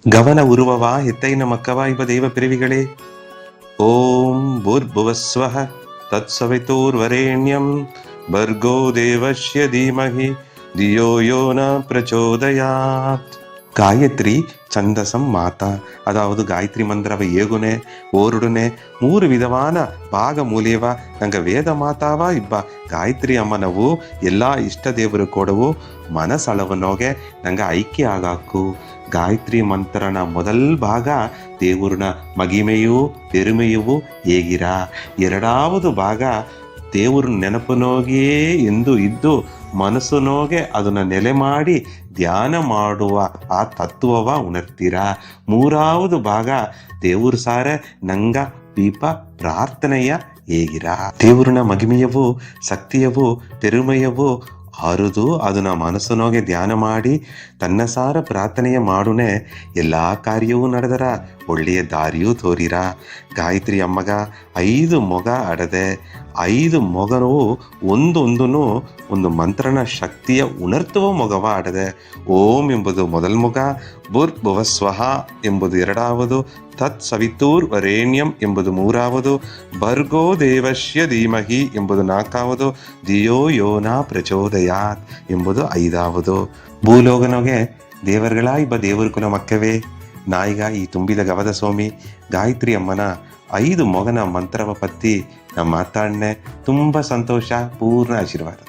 ಗವನ ಉರುವವ ಎತ್ತೈನ ಮಕ್ಕವ ಇವ ದೇವ ಪಿರಿವಿಗಳೇ. ಓಂ ಭೂರ್ಭುವಸ್ವಃ ತತ್ಸವಿತುರ್ವರೆಣ್ಯಂ ಭರ್ಗೋ ದೇವಸ್ಯ ಧೀಮಹಿ ಧಿಯೋ ಯೋ ನ பிரச்சோதயாத். காயத்ரி சந்தசம் மாதா, அதாவது காயத்ரி மந்திரவை ஏகுனே ஓருடனே 3 ವಿಧವಾನ ಭಾಗ ಮೂಲೇವ ನಂಗೆ ವೇದ ಮಾತಾವ ಇಬ್ಬ ಗಾಯತ್ರಿ ಅಮ್ಮನವು ಎಲ್ಲ ಇಷ್ಟ ದೇವರು ಕೊಡವು ಮನಸಳವನೋಗೆ ನಂಗೆ ಐಕ್ಯ ಆಗಾಕು. ಗಾಯತ್ರಿ ಮಂತ್ರನ ಮೊದಲ್ ಭಾಗ ದೇವರನ ಮಗಿಮೆಯೂ ಪೆರುಮೆಯೂ ಹೇಗಿರ. ಎರಡಾவது ಭಾಗ ದೇವ್ರ ನೆನಪನೋಗಿಯೇ ಎಂದು ಇದ್ದು ಮನಸ್ಸನೋಗೆ ಅದನ್ನ ನೆಲೆ ಮಾಡಿ ಧ್ಯಾನ ಮಾಡುವ ಆ ತತ್ವವ ಉಣರ್ತೀರ. ಮೂರಾவது ಭಾಗ ದೇವ್ರ ಸಾರೆ ನಂಗ ದೀಪ ಪ್ರಾರ್ಥನೆಯ ಹೇಗಿರ. ದೇವ್ರನ ಮಗಿಮೆಯವು ಶಕ್ತಿಯವು ಪೆರುಮೆಯವು ಅರುದು ಅದನ್ನ ಮನಸ್ಸನೋಗೆ ಧ್ಯಾನ ಮಾಡಿ ತನ್ನ ಸಾರ ಪ್ರಾರ್ಥನೆಯ ಮಾಡುನೆ ಎಲ್ಲ ಕಾರ್ಯವೂ ನಡೆದರ ಒಳ್ಳೆಯ ದಾರಿಯೂ ತೋರಿರ. ಗಾಯತ್ರಿ ಅಮ್ಮಗ 5 ಮೊಗ ಅಡದೆ 5 ಮೊಗನವು ಒಂದೊಂದೂ ಒಂದು ಮಂತ್ರನ ಶಕ್ತಿಯ ಉಣರ್ತುವ ಮೊಗವ ಆಡದೆ. ಓಂ ಎಂಬುದು ಮೊದಲ ಮೊಗ, ಭೂರ್ಭುವಸ್ವಃ ಎಂಬುದು ಎರಡಾவது, ತತ್ ಸವಿತೂರ್ ವರೇಣ್ಯಂ ಎಂಬುದು ಮೂರಾவது, ಭರ್ಗೋ ದೇವಸ್ಯ ಧೀಮಹಿ ಎಂಬುದು ನಾಲ್ಕಾவது, ಧಿಯೋ ಯೋ ನ ಪ್ರಚೋದಯಾತ್ ಎಂಬುದು 5வது. ಭೂಲೋಕನೊಗೆ ದೇವರುಗಳ ಇಬ್ಬ ದೇವರ ಕುಲ ಮಕ್ಕವೇ ನಾಯಿಗ ಈ ತುಂಬಿದ ಗವದ ಸ್ವಾಮಿ ಗಾಯತ್ರಿ ಅಮ್ಮನ 5 ಮೊಗನ ಮಂತ್ರವ ಪತ್ತಿ ನಾ ಮಾತಾಡ್ನೆ. ತುಂಬ ಸಂತೋಷ, ಪೂರ್ಣ ಆಶೀರ್ವಾದ.